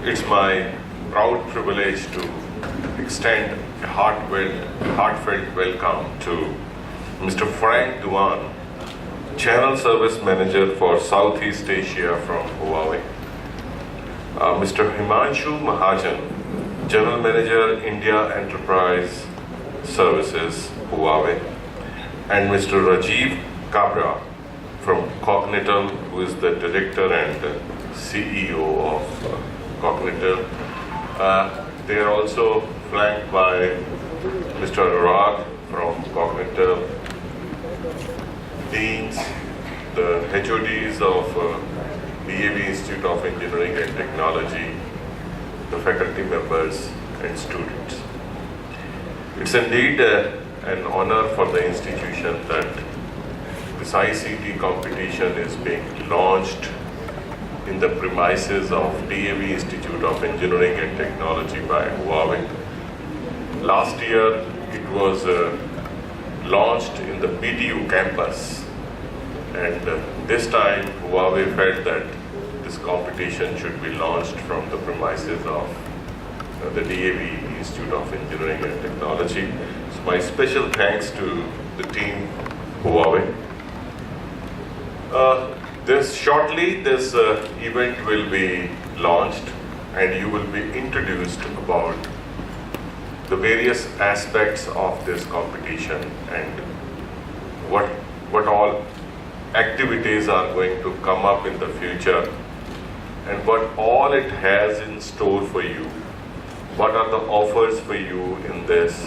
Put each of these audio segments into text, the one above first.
It's my proud privilege to extend a heartfelt welcome to Mr. Frank Duan, Channel Service Manager for Southeast Asia from Huawei. Mr. Himanshu Mahajan, General Manager, India Enterprise Services, Huawei. And Mr. Rajeev Kabra from Cognitel, who is the Director and CEO of Cognitel. They are also flanked by Mr. Rajeev from Cognitel, Deans, the HODs of DAVIET Institute of Engineering and Technology, the faculty members and students. It's indeed an honor for the institution that this ICT competition is being launched in the premises of DAVIET Institute of Engineering and Technology by Huawei. Last year it was launched in the BTU campus, and this time Huawei felt that this competition should be launched from the premises of the DAVIET Institute of Engineering and Technology. So my special thanks to the team Huawei. This event will be launched and you will be introduced about the various aspects of this competition and what all activities are going to come up in the future and what all it has in store for you. What are the offers for you in this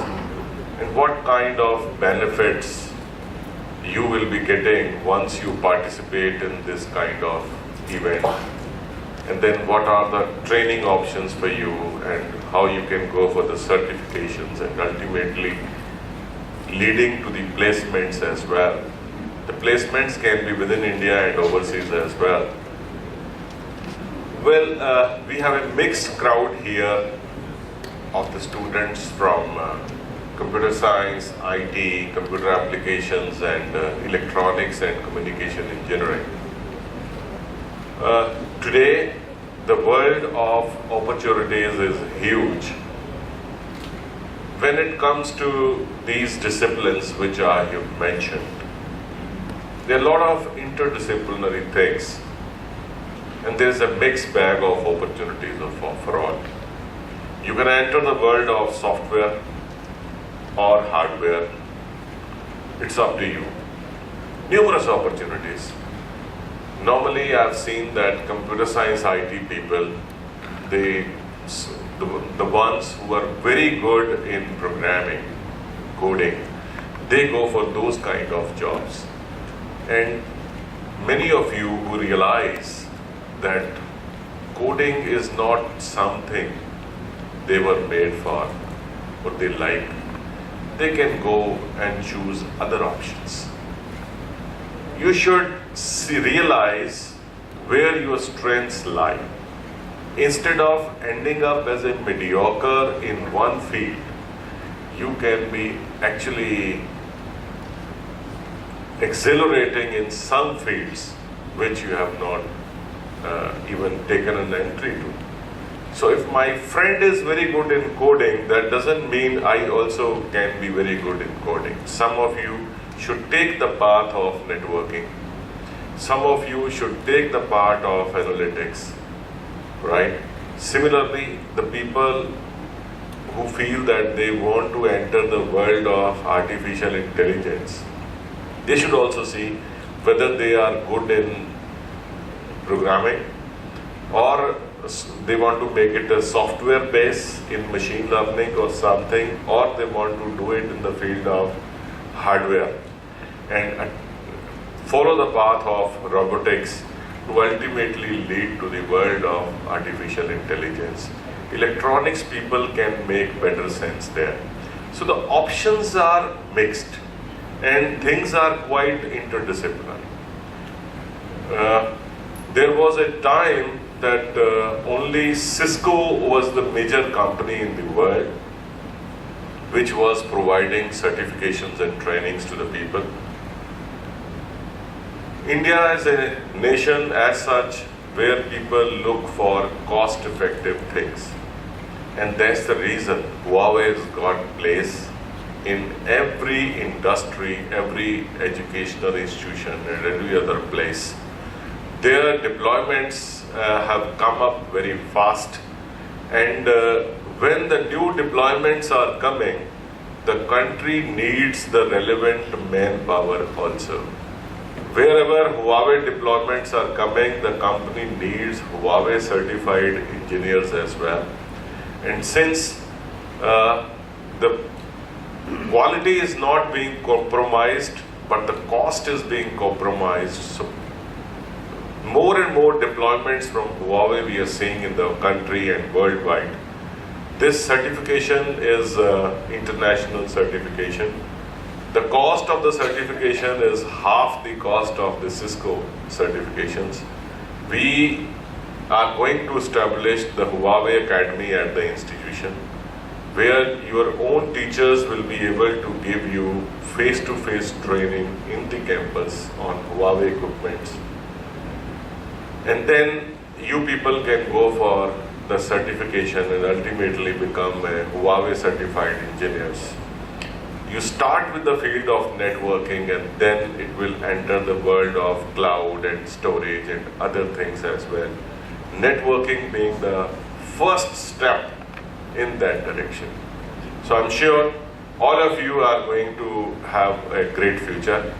and what kind of benefits you will be getting once you participate in this kind of event, and then what are the training options for you and how you can go for the certifications and ultimately leading to the placements as well. The placements can be within India and overseas as well. Well, we have a mixed crowd here of the students from computer science, IT, computer applications, and electronics and communication engineering. Today, the world of opportunities is huge. When it comes to these disciplines which I have mentioned, there are a lot of interdisciplinary things, and there is a mixed bag of opportunities for all. You can enter the world of software or hardware. It's up to you. Numerous opportunities. Normally, I've seen that computer science IT people, the ones who are very good in programming, coding, they go for those kind of jobs. And many of you who realize that coding is not something they were made for or they like, they can go and choose other options. You should realize where your strengths lie. Instead of ending up as a mediocre in one field, you can be actually exhilarating in some fields which you have not even taken an entry to. So if my friend is very good in coding, that doesn't mean I also can be very good in coding. Some of you should take the path of networking. Some of you should take the path of analytics, right? Similarly, the people who feel that they want to enter the world of artificial intelligence, they should also see whether they are good in programming or they want to make it a software base in machine learning or something, or they want to do it in the field of hardware and follow the path of robotics to ultimately lead to the world of artificial intelligence. Electronics people can make better sense there. So the options are mixed and things are quite interdisciplinary. There was a time that only Cisco was the major company in the world which was providing certifications and trainings to the people. India as a nation as such where people look for cost-effective things. And that's the reason Huawei has got place in every industry, every educational institution, and every other place. Their deployments have come up very fast, and when the new deployments are coming, the country needs the relevant manpower also. Wherever Huawei deployments are coming, the company needs Huawei certified engineers as well. And since the quality is not being compromised, but the cost is being compromised, so more and more deployments from Huawei we are seeing in the country and worldwide. This certification is international certification. The cost of the certification is half the cost of the Cisco certifications. We are going to establish the Huawei Academy at the institution, where your own teachers will be able to give you face-to-face training in the campus on Huawei equipments. And then you people can go for the certification and ultimately become a Huawei certified engineers. You start with the field of networking, and then it will enter the world of cloud and storage and other things as well. Networking being the first step in that direction. So I'm sure all of you are going to have a great future.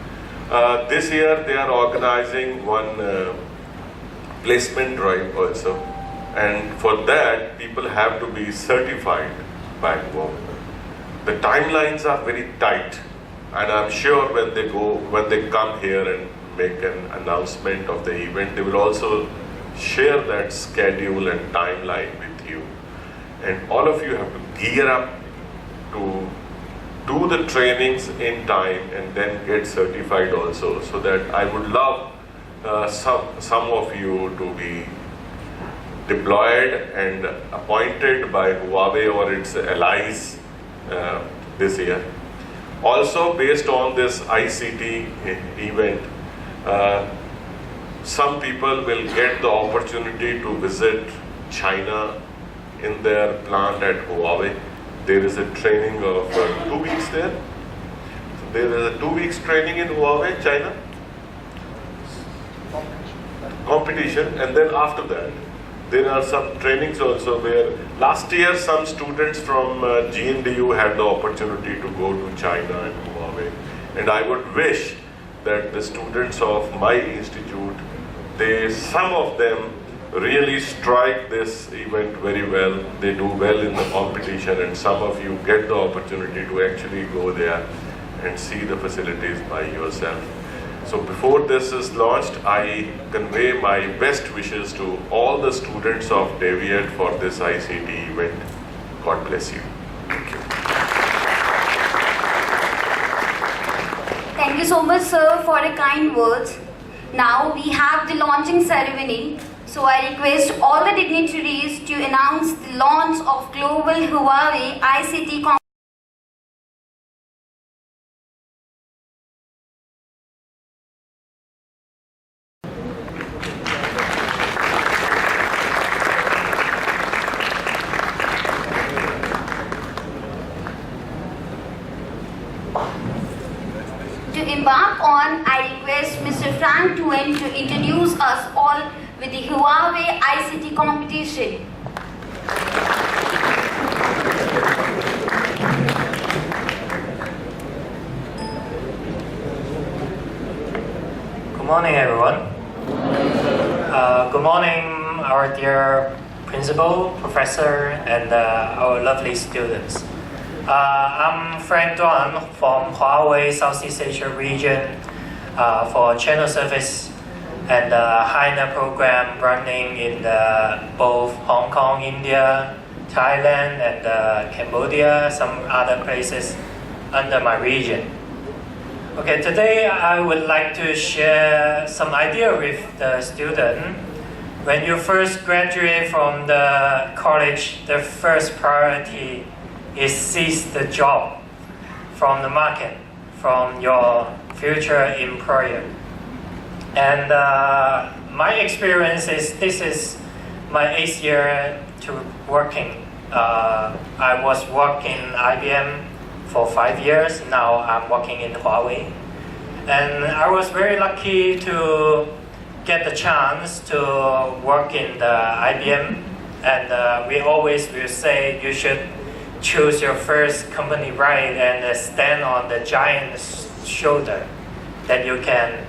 This year they are organizing one placement drive also, and for that people have to be certified by Huawei. The timelines are very tight, and I'm sure when they come here and make an announcement of the event, they will also share that schedule and timeline with you. And all of you have to gear up to do the trainings in time and then get certified also, so that I would love some of you to be deployed and appointed by Huawei or its allies this year. Also, based on this ICT event, some people will get the opportunity to visit China in their plant at Huawei. There is a training of 2 weeks there. So there is a 2 weeks training in Huawei, China. Competition, and then after that, there are some trainings also where last year some students from GNDU had the opportunity to go to China and Huawei. And I would wish that the students of my institute, some of them really strike this event very well. They do well in the competition, and some of you get the opportunity to actually go there and see the facilities by yourself. So before this is launched, I convey my best wishes to all the students of DAVIET for this ICT event. God bless you. Thank you. Thank you so much, sir, for the kind words. Now we have the launching ceremony. So I request all the dignitaries to announce the launch of Global Huawei ICT Conference. To embark on, I request Mr. Frank Duan to introduce us all with the Huawei ICT competition. Good morning, everyone. Good morning, our dear principal, professor, and our lovely students. I'm Frank Duan from Huawei Southeast Asia region for channel service and HINA program running in both Hong Kong, India, Thailand, and Cambodia, some other places under my region. Okay, today I would like to share some idea with the student. When you first graduate from the college, the first priority is seize the job from the market, from your future employer. And my experience is this is my 8th year to working. I was working IBM for 5 years. Now I'm working in Huawei. And I was very lucky to get the chance to work in the IBM. And we always will say you should choose your first company right and stand on the giant's shoulder, that you can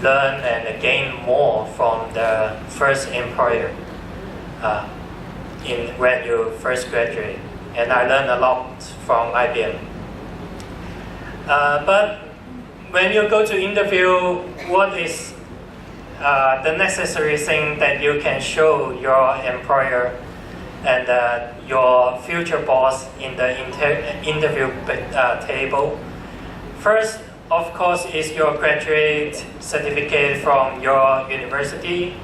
learn and gain more from the first employer when you first graduate. And I learned a lot from IBM. But when you go to interview, what is the necessary thing that you can show your employer and your future boss in the interview table? First, of course, is your graduate certificate from your university.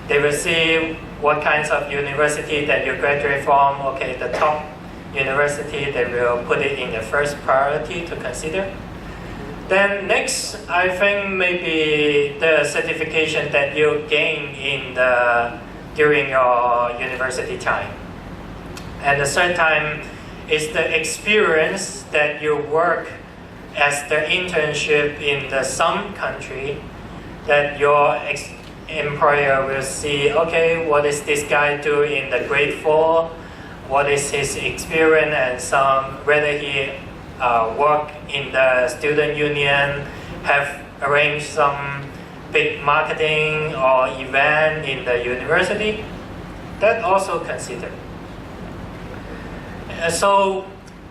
They will see what kinds of university that you graduate from. Okay, the top university, they will put it in the first priority to consider. Then next, I think maybe the certification that you gain during your university time. And the third time is the experience that you work as the internship in some country, that your employer will see, okay, what is this guy do in the grade 4? What is his experience, and whether he work in the student union, have arranged some big marketing or event in the university. That also considered. So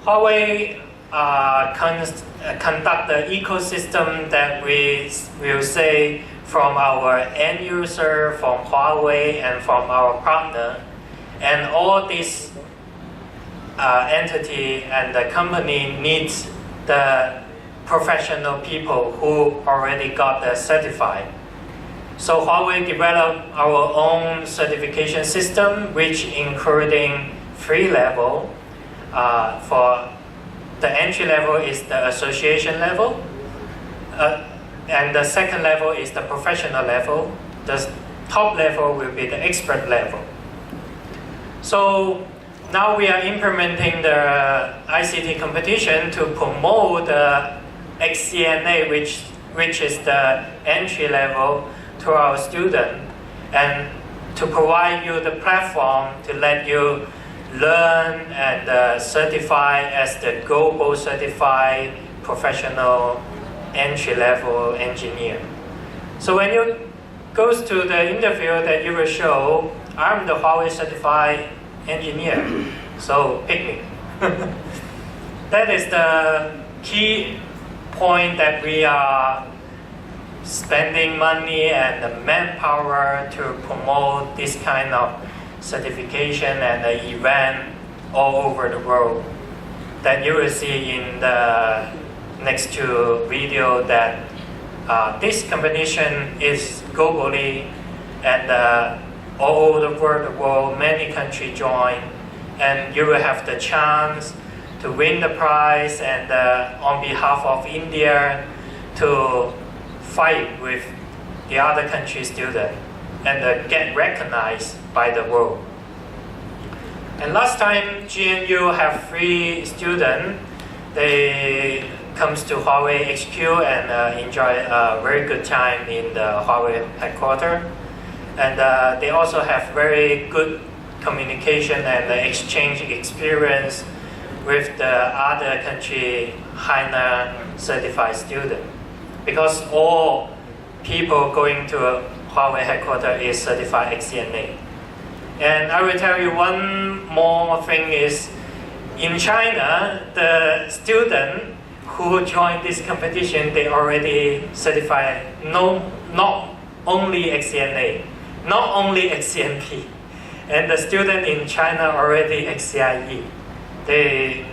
Huawei conduct the ecosystem that we will say from our end user, from Huawei, and from our partner, and all these entity and the company needs the professional people who already got the certified. So Huawei developed our own certification system, which including 3 levels. For the entry level is the association level, and the second level is the professional level. The top level will be the expert level. So now we are implementing the ICT competition to promote the XCNA, which is the entry level, to our student, and to provide you the platform to let you learn and certify as the global certified professional entry-level engineer. So when you go to the interview, that you will show, I'm the Huawei certified engineer, so pick me. That is the key point, that we are spending money and the manpower to promote this kind of certification and the event all over the world. That you will see in the next 2 video, that this competition is globally, and all over the world, many countries join, and you will have the chance to win the prize, and on behalf of India to fight with the other country students and get recognized by the world. And last time GNU have 3 students. They comes to Huawei HQ and enjoy a very good time in the Huawei headquarters. And they also have very good communication and exchange experience with the other country HANA certified student, because all people going to Huawei headquarters is certified XCNA. And I will tell you one more thing is, in China, the student who joined this competition, they already certified not only XCNA, not only XCNP, and the student in China already XCIE. They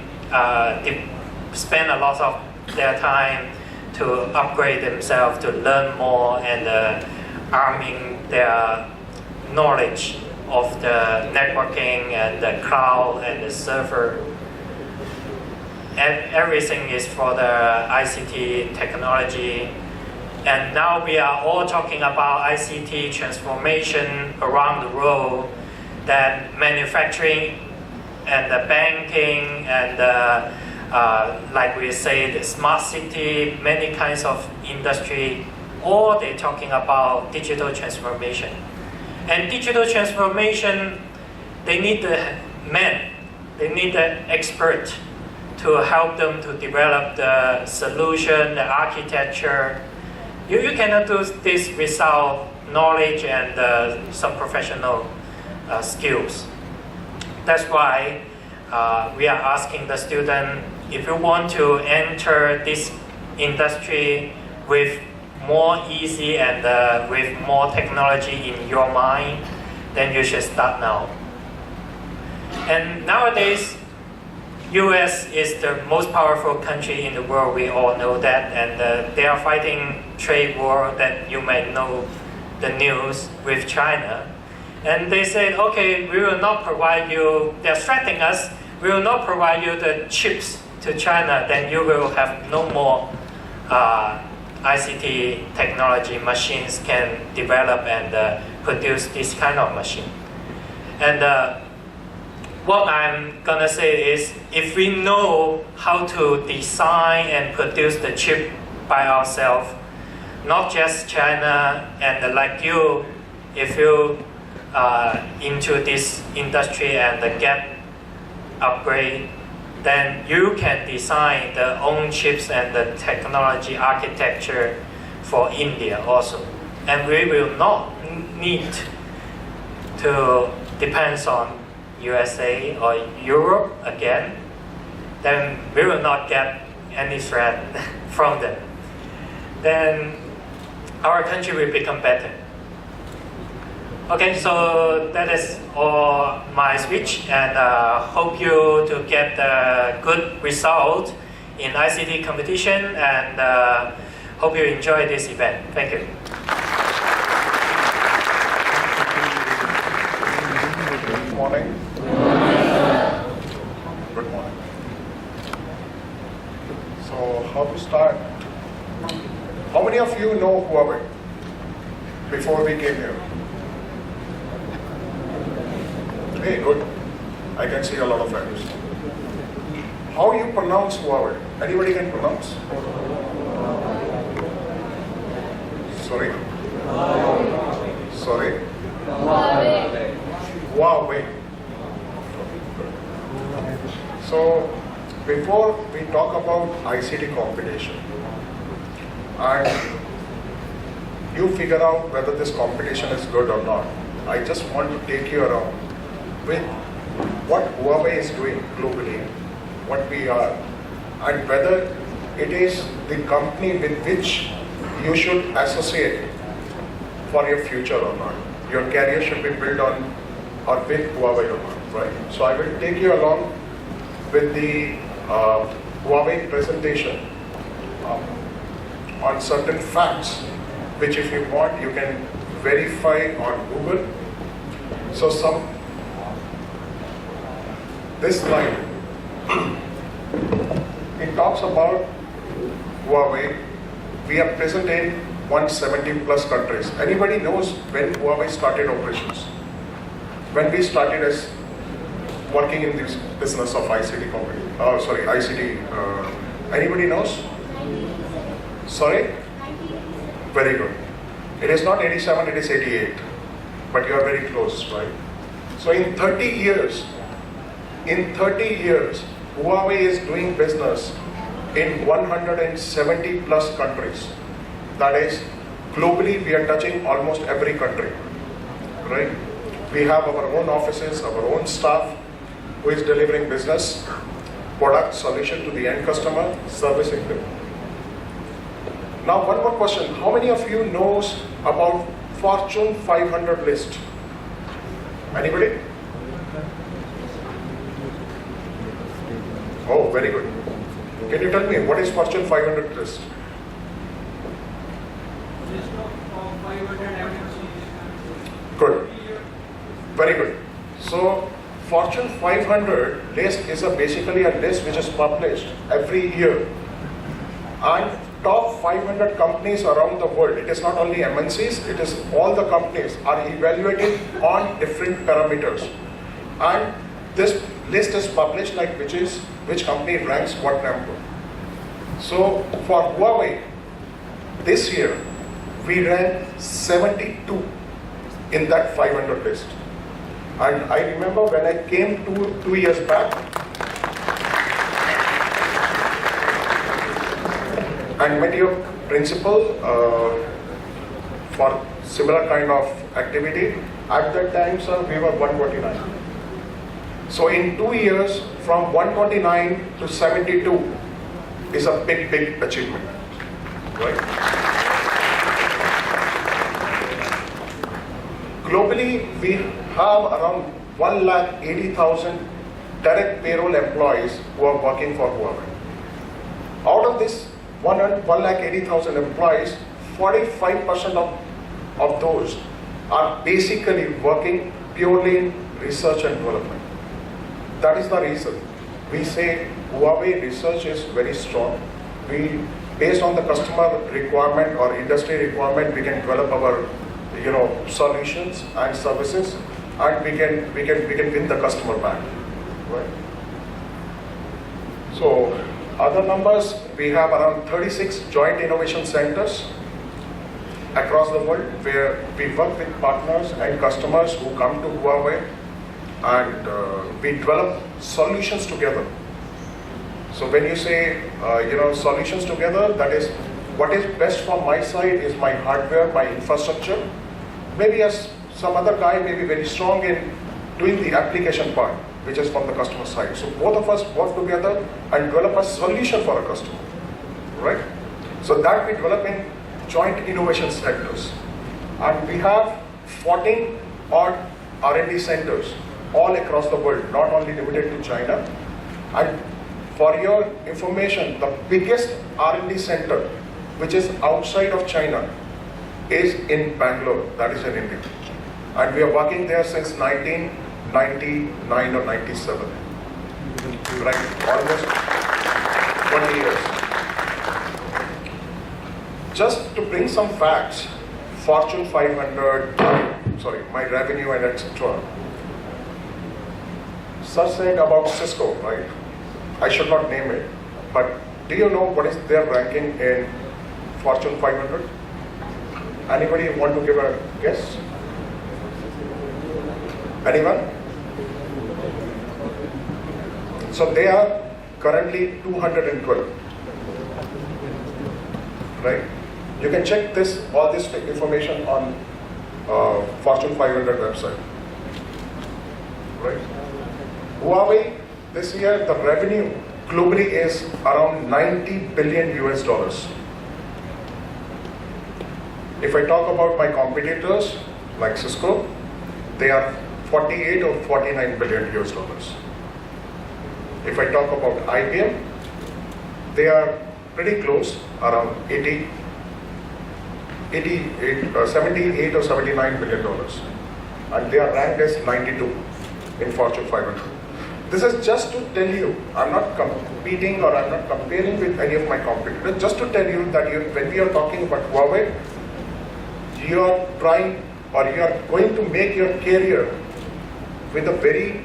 spend a lot of their time to upgrade themselves, to learn more, and arming their knowledge of the networking and the cloud and the server. And everything is for the ICT technology. And now we are all talking about ICT transformation around the world, that manufacturing and the banking and like we say, the smart city, many kinds of industry, all they're talking about digital transformation. And digital transformation, they need the men, they need the expert to help them to develop the solution, the architecture. You cannot do this without knowledge and some professional skills. That's why we are asking the student, if you want to enter this industry with more easy and with more technology in your mind, then you should start now. And nowadays, US is the most powerful country in the world, we all know that, and they are fighting trade war that you may know the news with China. And they said, okay, we will not provide you, they're threatening us, we will not provide you the chips to China, then you will have no more ICT technology machines can develop and produce this kind of machine. And what I'm gonna say is, if we know how to design and produce the chip by ourselves, not just China, and like you, if you into this industry and get upgrade, then you can design the own chips and the technology architecture for India also. And we will not need to depend on USA or Europe again, then we will not get any threat from them. Then our country will become better. Okay, so that is all my speech, and hope you to get a good result in ICT competition, and hope you enjoy this event. Thank you. Good morning. Good morning. So, how to start? How many of you know Huawei before we came here? Hey, good. I can see a lot of hands. How you pronounce Huawei? Anybody can pronounce? Sorry? Sorry? Huawei. So, before we talk about ICT competition, and you figure out whether this competition is good or not, I just want to take you around with what Huawei is doing globally, what we are, and whether it is the company with which you should associate for your future or not. Your career should be built on or with Huawei or not, right? So I will take you along with the Huawei presentation on certain facts, which if you want, you can verify on Google. So this slide, it talks about Huawei. We are present in 170 plus countries. Anybody knows when Huawei started operations? When we started as working in this business of ICT company? ICT. Anybody knows? Sorry? Very good. It is not 87, it is 88. But you are very close, right? So in 30 years, Huawei is doing business in 170 plus countries. That is, globally we are touching almost every country, right? We have our own offices, our own staff who is delivering business, product, solution to the end customer, servicing them. Now one more question, how many of you knows about Fortune 500 list? Anybody? Oh, very good. Can you tell me what is Fortune 500 list? Good. Very good. So Fortune 500 list is basically a list which is published every year, and top top 500 companies around the world, it is not only MNCs, it is all the companies are evaluated on different parameters. And this list is published like which company ranks what number. So for Huawei, this year, we ranked 72 in that 500 list. And I remember when I came two years back, and met your principal for similar kind of activity. At that time, sir, we were 129. So in 2 years, from 129 to 72 is a big, big achievement, right? Globally, we have around 180,000 direct payroll employees who are working for Huawei. Out of this 180,000 employees, 45% of those are basically working purely in research and development. That is the reason we say Huawei research is very strong. Based on the customer requirement or industry requirement, we can develop our solutions and services, and we can win the customer back. Right? So other numbers, we have around 36 joint innovation centers across the world where we work with partners and customers who come to Huawei, and we develop solutions together. So when you say solutions together, that is what is best from my side is my hardware, my infrastructure. Maybe as some other guy may be very strong in doing the application part, which is from the customer side. So both of us work together and develop a solution for a customer, right? So that we develop in joint innovation centers. And we have 14 odd R&D centers all across the world, not only limited to China. And for your information, the biggest R&D center, which is outside of China, is in Bangalore, that is in India. And we are working there since 1999 or 97, right? Almost 20 years. Just to bring some facts, Fortune 500, my revenue and etc. Sir said about Cisco, right? I should not name it, but do you know what is their ranking in Fortune 500? Anybody want to give a guess? Anyone? So they are currently 212, right? You can check all this information on Fortune 500 website, right? Huawei, this year the revenue globally is around 90 billion US dollars. If I talk about my competitors, like Cisco, they are 48 or 49 billion US dollars. If I talk about IBM, they are pretty close, around 78 or 79 billion dollars. And they are ranked as 92 in Fortune 500. This is just to tell you, I'm not competing or I'm not comparing with any of my competitors, just to tell you that when we are talking about Huawei, you are trying or you are going to make your career with a very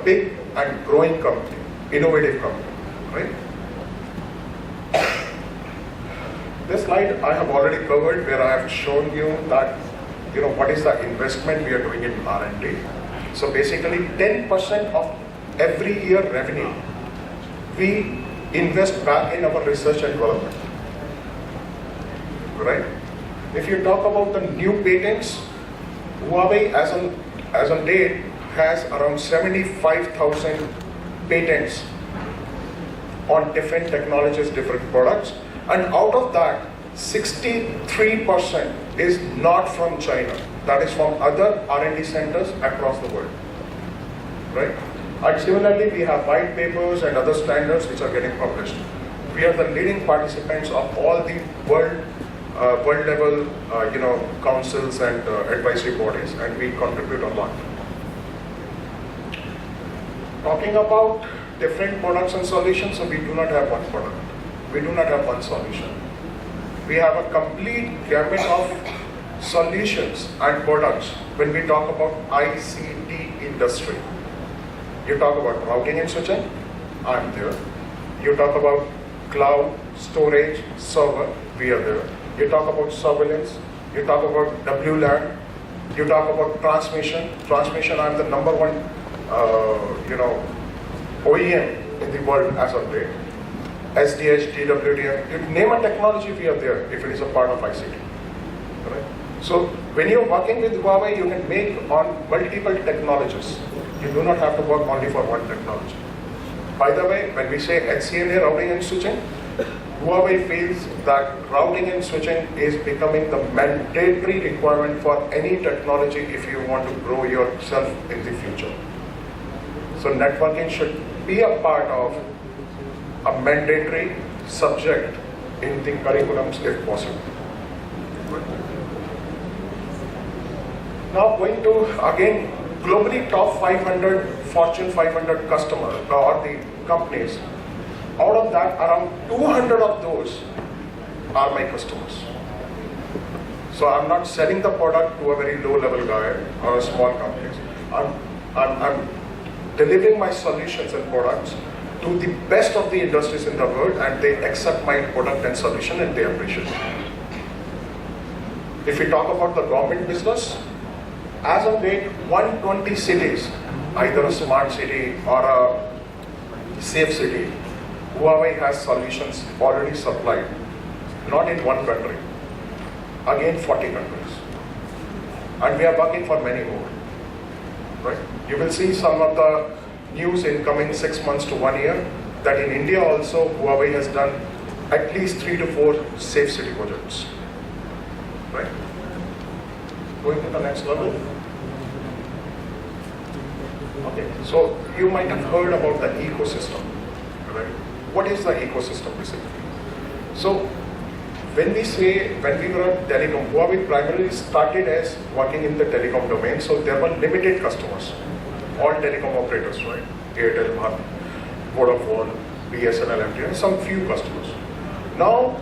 big and growing company, innovative company, right? This slide I have already covered, where I have shown you that what is the investment we are doing in R&D. So basically 10% of every year revenue we invest back in our research and development, right? If you talk about the new patents, Huawei as on date has around 75,000 patents on different technologies, different products, and out of that 63% is not from China. That is from other R&D centers across the world, right? And similarly, we have white papers and other standards which are getting published. We are the leading participants of all the world level, councils and advisory bodies, and we contribute a lot. Talking about different products and solutions, so we do not have one product. We do not have one solution. we have a complete gamut of solutions and products when we talk about ICT industry. You talk about routing and switching, I'm there. You talk about cloud, storage, server, we are there. You talk about surveillance, you talk about WLAN, you talk about transmission. Transmission, I'm the number one, OEM in the world as of date. SDH, DWDM, you name a technology, we are there if it is a part of ICT. Right? So when you're working with Huawei, you can make on multiple technologies. You do not have to work only for one technology. By the way, when we say HCNA routing and switching, Huawei feels that routing and switching is becoming the mandatory requirement for any technology if you want to grow yourself in the future. So networking should be a part of a mandatory subject in the curriculums if possible. Now going to, again, globally top 500, Fortune 500 customers or the companies. Out of that, around 200 of those are my customers. So I'm not selling the product to a very low level guy or a small company. I'm delivering my solutions and products to the best of the industries in the world, and they accept my product and solution and they appreciate it. If we talk about the government business, as of date, 120 cities, either a smart city or a safe city, Huawei has solutions already supplied, not in one country, again 40 countries. And we are working for many more. Right? You will see some of the news in coming 6 months to 1 year that in India also Huawei has done at least 3 to 4 safe city projects. Right? Going to the next level. Okay, so you might have heard about the ecosystem. Right? What is the ecosystem basically? So when we were at telecom, Huawei primarily started as working in the telecom domain, so there were limited customers, all telecom operators, right? Airtel, Vodafone, BSNL, MTN, some few customers. Now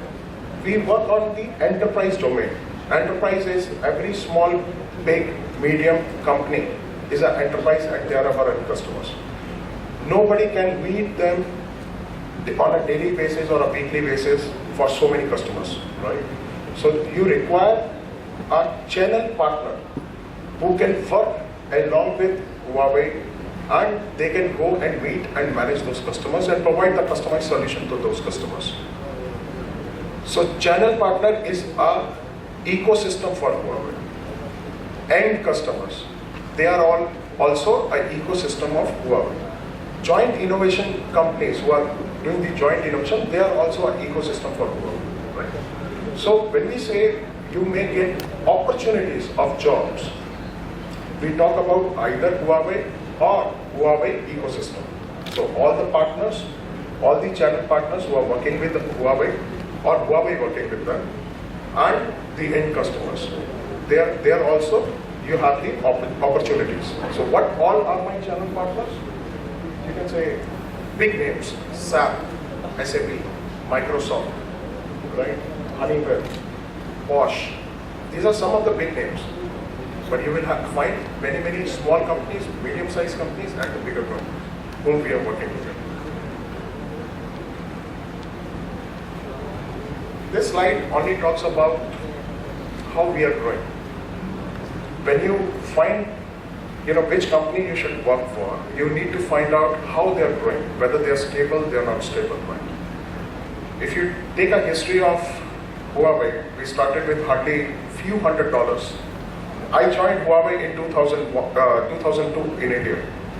we work on the enterprise domain. Enterprise is every small, big, medium company is an enterprise and they are our end customers. Nobody can meet them on a daily basis or a weekly basis for so many customers, right? So you require a channel partner who can work along with Huawei and they can go and meet and manage those customers and provide the customized solution to those customers. So channel partner is a ecosystem for Huawei. End customers, they are all also an ecosystem of Huawei. Joint innovation companies who are doing the joint innovation, they are also an ecosystem for Huawei. Right? So when we say you may get opportunities of jobs, we talk about either Huawei or Huawei ecosystem. So all the partners, all the channel partners who are working with Huawei or Huawei working with them, and the end customers. They are also, you have the opportunities. So what all are my channel partners? You can say big names, SAP, SAP, Microsoft, right? Honeywell, Bosch. These are some of the big names. But you will find many, many small companies, medium-sized companies, and the bigger companies whom we are working with. This slide only talks about how we are growing. When you find which company you should work for, you need to find out how they are growing, whether they are stable, they are not stable. Right? If you take a history of Huawei, we started with hardly few $100s. I joined Huawei in 2002 in India.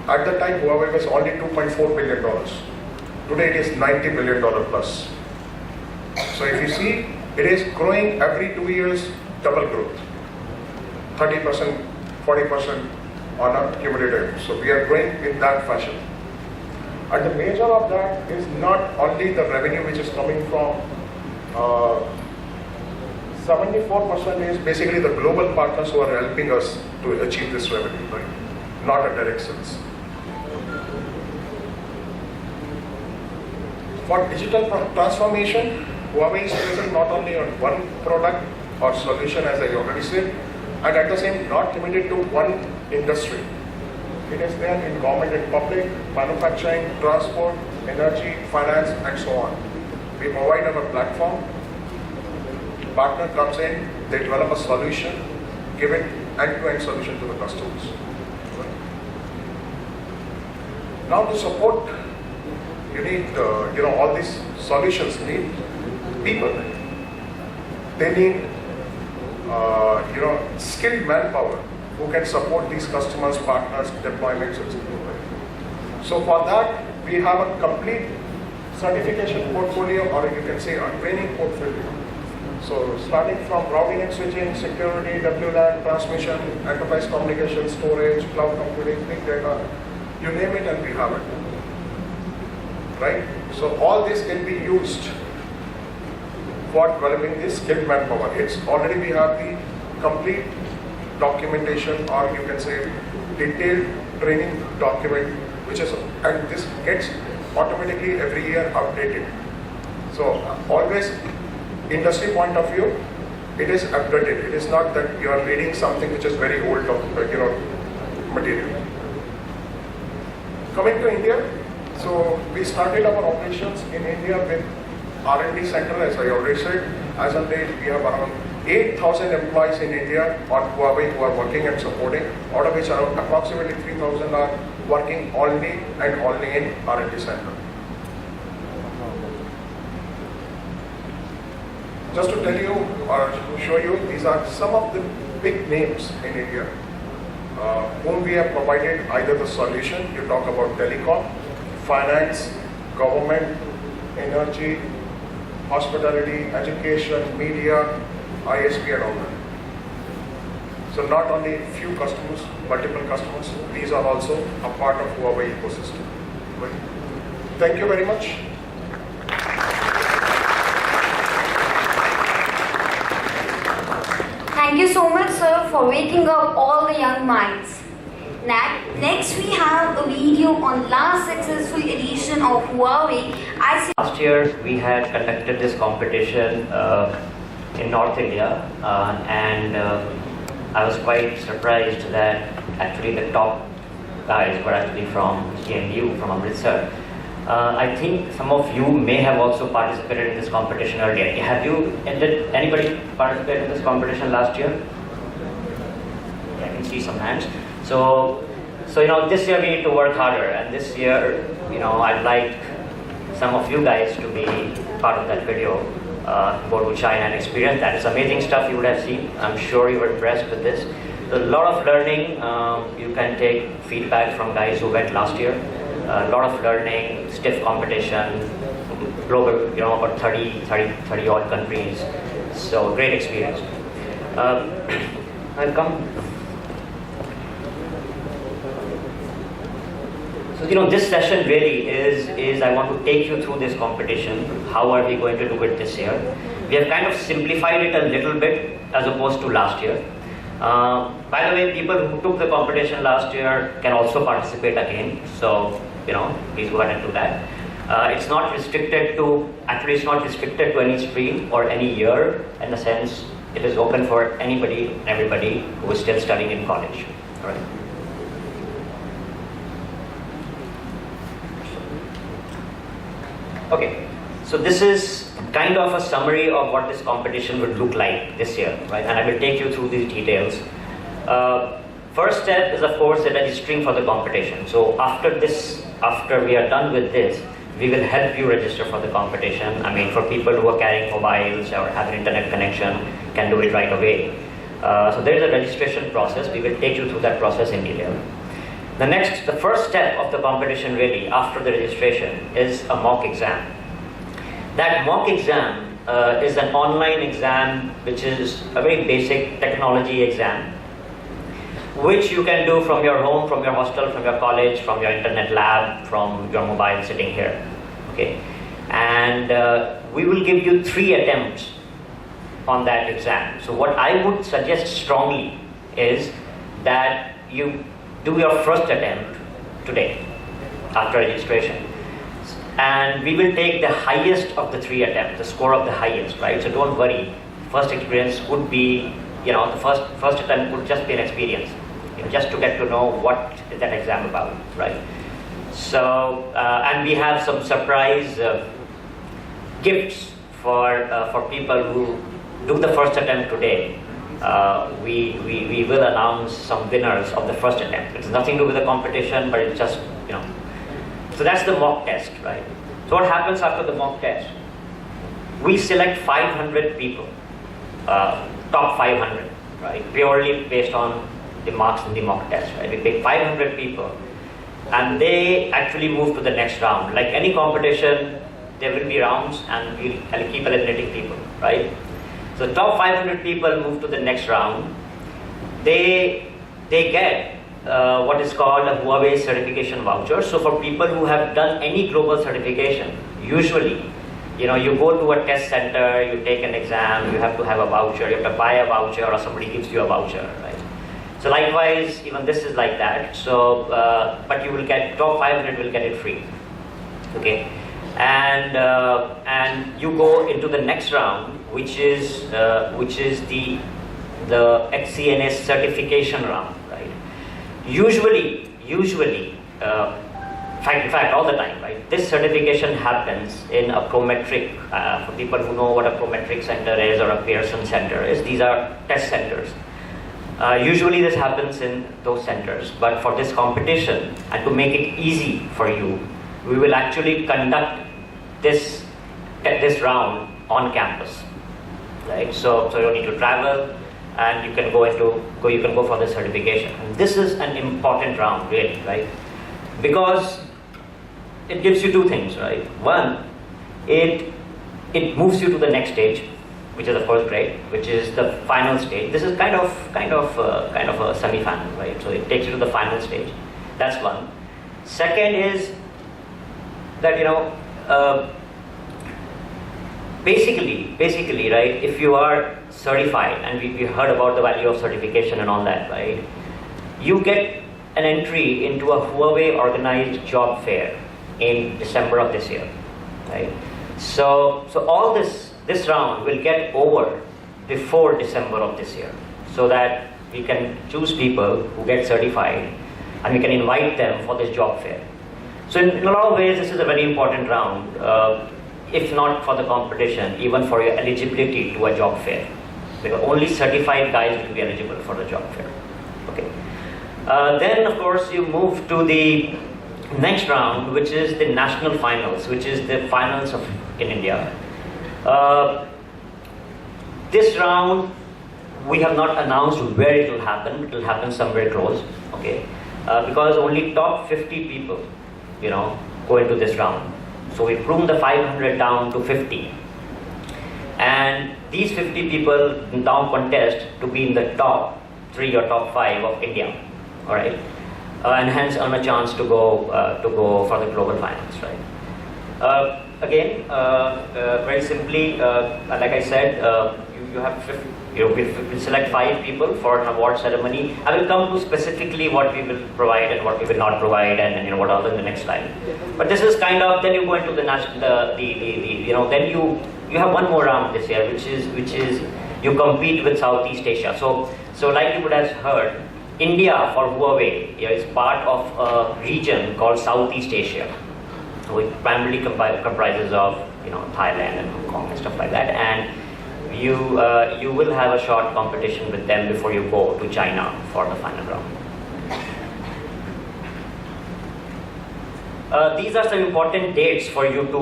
At that time, Huawei was only $2.4 billion. Today, it is $90 billion plus. So if you see, it is growing every 2 years, double growth, 30%, 40% on a cumulative. So we are growing in that fashion. And the measure of that is not only the revenue which is coming from, 74% is basically the global partners who are helping us to achieve this revenue, right? Not a direct sales. For digital transformation, Huawei is present not only on one product or solution, as I already said, and at the same, not limited to one industry. It is there in government and public, manufacturing, transport, energy, finance, and so on. We provide our platform. Partner comes in, they develop a solution, give it end-to-end solution to the customers. Now to support, you need, all these solutions need people. They need, skilled manpower who can support these customers, partners, deployments, etc. So for that, we have a complete certification portfolio, or you can say a training portfolio. So starting from routing and switching, security, WLAN, transmission, enterprise communication, storage, cloud computing, big data, you name it and we have it. Right? So all this can be used for developing this skilled manpower. It's already we have the complete documentation, or you can say detailed training document, which is, and this gets automatically every year updated. So always industry point of view, it is updated. It is not that you are reading something which is very old material. Coming to India, so we started our operations in India with R&D center, as I already said. As of date, we have around 8,000 employees in India on Huawei who are working and supporting, out of which around approximately 3,000 are working only in R&D center. Just to tell you or show you, these are some of the big names in India whom we have provided either the solution, you talk about telecom, finance, government, energy, hospitality, education, media, ISP and all that. So not only few customers, multiple customers, these are also a part of Huawei ecosystem. Thank you very much. Thank you so much, sir, for waking up all the young minds. Next, we have a video on last successful edition of Huawei ICT. Last year, we had conducted this competition in North India, and I was quite surprised that actually the top guys were actually from GMU, from Amritsar. I think some of you may have also participated in this competition earlier. Did anybody participate in this competition last year? I can see some hands. So this year we need to work harder, and this year, I'd like some of you guys to be part of that video. Go to China and experience that. It's amazing stuff you would have seen. I'm sure you were impressed with this. There's a lot of learning. You can take feedback from guys who went last year. A lot of learning, stiff competition, global, about 30 odd countries. So great experience. I'll come. So this session really is I want to take you through this competition. How are we going to do it this year? We have kind of simplified it a little bit as opposed to last year. By the way, people who took the competition last year can also participate again. So please go ahead and do that. It's not restricted to any stream or any year. In the sense, it is open for anybody and everybody who is still studying in college. All right. Okay, so this is kind of a summary of what this competition would look like this year, right? And I will take you through these details. First step is, of course, the registering for the competition. So after we are done with this, we will help you register for the competition. I mean, for people who are carrying mobiles or have an internet connection, can do it right away. So there is a registration process. We will take you through that process in detail. The first step of the competition really, after the registration, is a mock exam. That mock exam is an online exam, which is a very basic technology exam, which you can do from your home, from your hostel, from your college, from your internet lab, from your mobile sitting here. Okay, and we will give you 3 attempts on that exam. So what I would suggest strongly is that you do your first attempt today after registration. and we will take the highest of the 3 attempts, the score of the highest, right? So don't worry. First experience would be, the first attempt would just be an experience, just to get to know what is that exam about, right? So, and we have some surprise gifts for people who do the first attempt today. We will announce some winners of the first attempt. It's nothing to do with the competition, but it's just, So that's the mock test, right? So what happens after the mock test? We select 500 people, top 500, right? Purely based on the marks in the mock test, right? We pick 500 people, and they actually move to the next round. Like any competition, there will be rounds, and I'll keep eliminating people, right? So top 500 people move to the next round. They get what is called a Huawei certification voucher. So for people who have done any global certification, usually, you go to a test center, you take an exam, you have to have a voucher, you have to buy a voucher, or somebody gives you a voucher, right? So likewise, even this is like that. So, but you will get, top 500 will get it free, okay? And you go into the next round, which is the XCNS certification round, right? Usually, in fact, all the time, right? This certification happens in a Prometric. For people who know what a Prometric center is or a Pearson center is, these are test centers. Usually this happens in those centers, but for this competition, and to make it easy for you, we will actually conduct this round on campus, right? So you don't need to travel, and you can go for the certification. And this is an important round, really, right? Because it gives you 2 things, right? One, it moves you to the next stage, which is of course great, which is the final stage. This is kind of a semi-final, right? So it takes you to the final stage. That's one. Second is that basically, right? If you are certified, and we heard about the value of certification and all that, right? You get an entry into a Huawei organized job fair in December of this year, right? So all this round will get over before December of this year, so that we can choose people who get certified, and we can invite them for this job fair. So in a lot of ways, this is a very important round, if not for the competition, even for your eligibility to a job fair, because only certified guys will be eligible for the job fair. Okay. Then of course you move to the next round, which is the national finals, which is the finals in India. This round, we have not announced where it will happen. It will happen somewhere close, okay? Because only top 50 people, go into this round. So we pruned the 500 down to 50. And these 50 people now contest to be in the top 3 or top 5 of India, all right? And hence earn a chance to go for the global finals, right? Again, very simply, like I said, you have we select 5 people for an award ceremony. I will come to specifically what we will provide and what we will not provide, and what all in the next slide. But this is kind of, then you go into the national, then you have one more round this year, which is you compete with Southeast Asia. So like you would have heard, India for Huawei is part of a region called Southeast Asia, which primarily comprises of Thailand and Hong Kong and stuff like that. And you will have a short competition with them before you go to China for the final round. These are some important dates for you to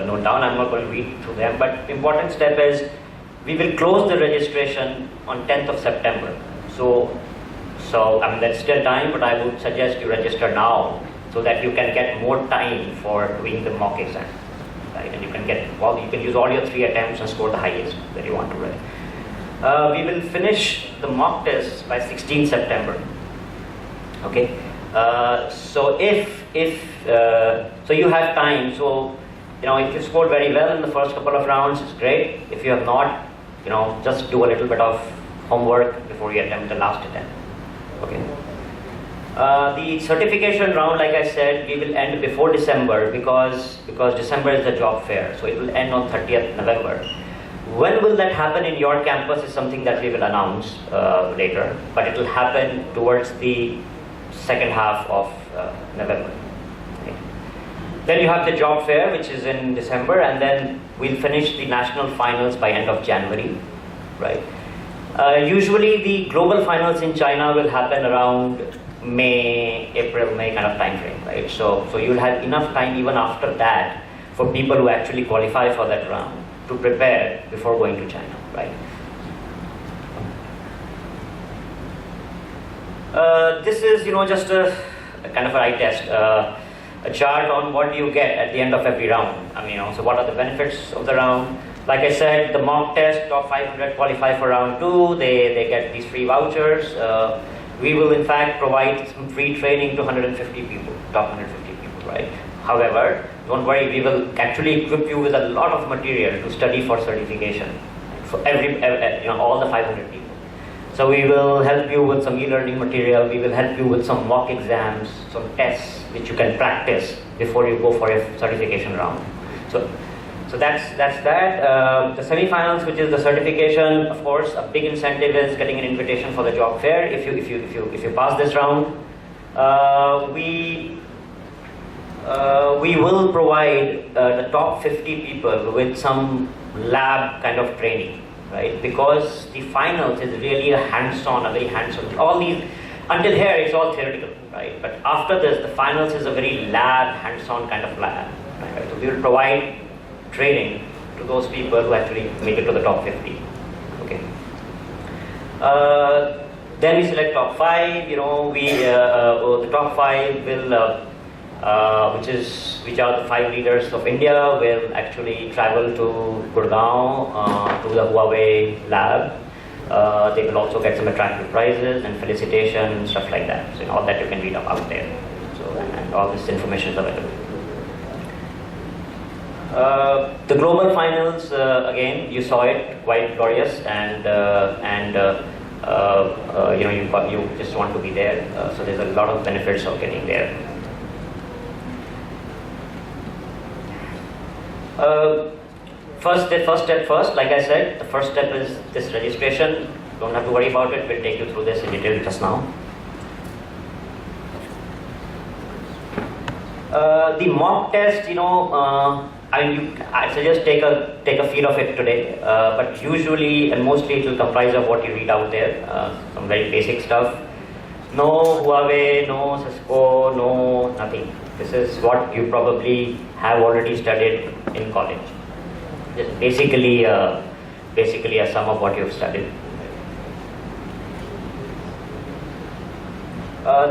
note down. I'm not going to read through them, but important step is we will close the registration on 10th of September. So I mean, that's still time, but I would suggest you register now so that you can get more time for doing the mock exam, right? And you can use all your 3 attempts and score the highest that you want to write. We will finish the mock test by 16th September. Okay. So so you have time. So if you scored very well in the first couple of rounds, it's great. If you have not, just do a little bit of homework before you attempt the last attempt. Okay. The certification round, like I said, we will end before December because December is the job fair, so it will end on 30th November. When will that happen in your campus is something that we will announce later, but it will happen towards the second half of November. Right. Then you have the job fair, which is in December, and then we'll finish the national finals by end of January, right? Usually the global finals in China will happen around April, May kind of time frame, right? So you'll have enough time even after that for people who actually qualify for that round to prepare before going to China, right? This is, just a kind of an eye test, a chart on what you get at the end of every round. So what are the benefits of the round? Like I said, the mock test, top 500 qualify for round 2, they get these free vouchers. We will in fact provide some free training to 150 people, top 150 people, right? However, don't worry, we will actually equip you with a lot of material to study for certification for all the 500 people. So we will help you with some e-learning material, we will help you with some mock exams, some tests which you can practice before you go for your certification round. So that's that. The semi-finals, which is the certification, of course, a big incentive is getting an invitation for the job fair. If you pass this round, we will provide the top 50 people with some lab kind of training, right? Because the finals is really a very hands-on. All these until here it's all theoretical, right? But after this, the finals is a very lab, hands-on kind of lab. Right? So we will provide training to those people who actually make it to the top 50. Okay. Then we select top 5. The top 5 will, which are the 5 leaders of India, will actually travel to Gurgaon to the Huawei lab. They will also get some attractive prizes and felicitation and stuff like that. So all that you can read up out there. So and all this information is available. The global finals, again, you saw it, quite glorious, and you just want to be there. So there's a lot of benefits of getting there. First step first. Like I said, the first step is this registration. Don't have to worry about it. We'll take you through this in detail just now. The mock test, I suggest take a feel of it today, but usually and mostly it will comprise of what you read out there, some very basic stuff. No Huawei, no Cisco, no nothing. This is what you probably have already studied in college. Just basically a sum of what you've studied.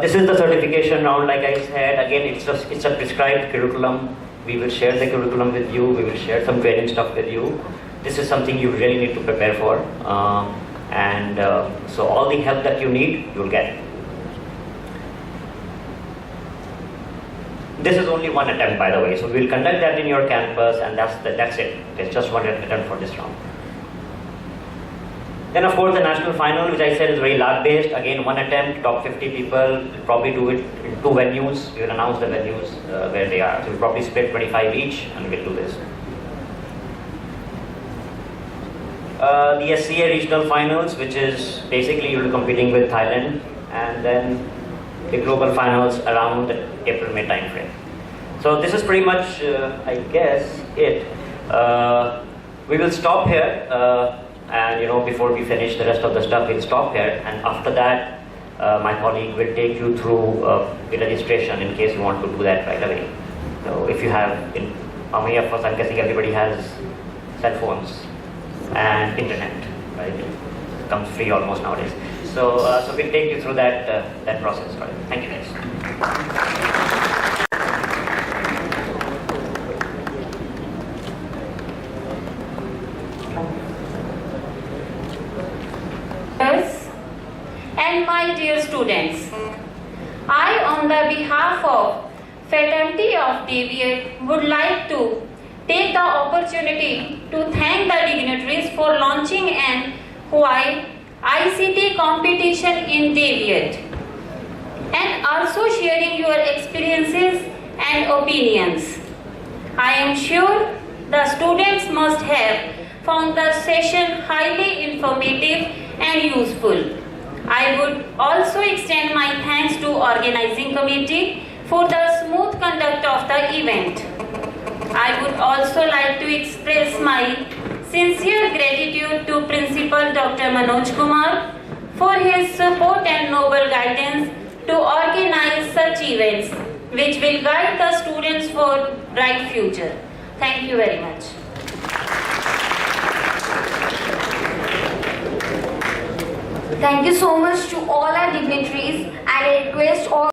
This is the certification round. Like I said, again, it's a prescribed curriculum. We will share the curriculum with you. We will share some training stuff with you. This is something you really need to prepare for. So all the help that you need, you'll get. This is only one attempt, by the way. So we'll conduct that in your campus, and that's it. It's just one attempt for this round. Then, of course, the national final, which I said is very lab-based. Again, one attempt, top 50 people. We'll probably do it in 2 venues. We will announce the venues where they are. So we'll probably split 25 each, and we'll do this. The SCA regional finals, which is basically you'll be competing with Thailand, and then the global finals around the April-May time frame. So this is pretty much, I guess, it. We will stop here. And before we finish the rest of the stuff, we'll stop here. And after that, my colleague will take you through the registration in case you want to do that right away. So if you have, how many of us, I'm guessing everybody has cell phones and internet, right? It comes free almost nowadays. So we'll take you through that process. Right? Thank you guys. And my dear students, I on the behalf of faculty of DAVIET would like to take the opportunity to thank the dignitaries for launching an HUAWEI ICT competition in DAVIET. and also sharing your experiences and opinions. I am sure the students must have found the session highly informative and useful. I would also extend my thanks to organizing committee for the smooth conduct of the event. I would also like to express my sincere gratitude to Principal Dr. Manoj Kumar for his support and noble guidance to organize such events which will guide the students for bright future. Thank you very much. Thank you so much to all our dignitaries, and I request all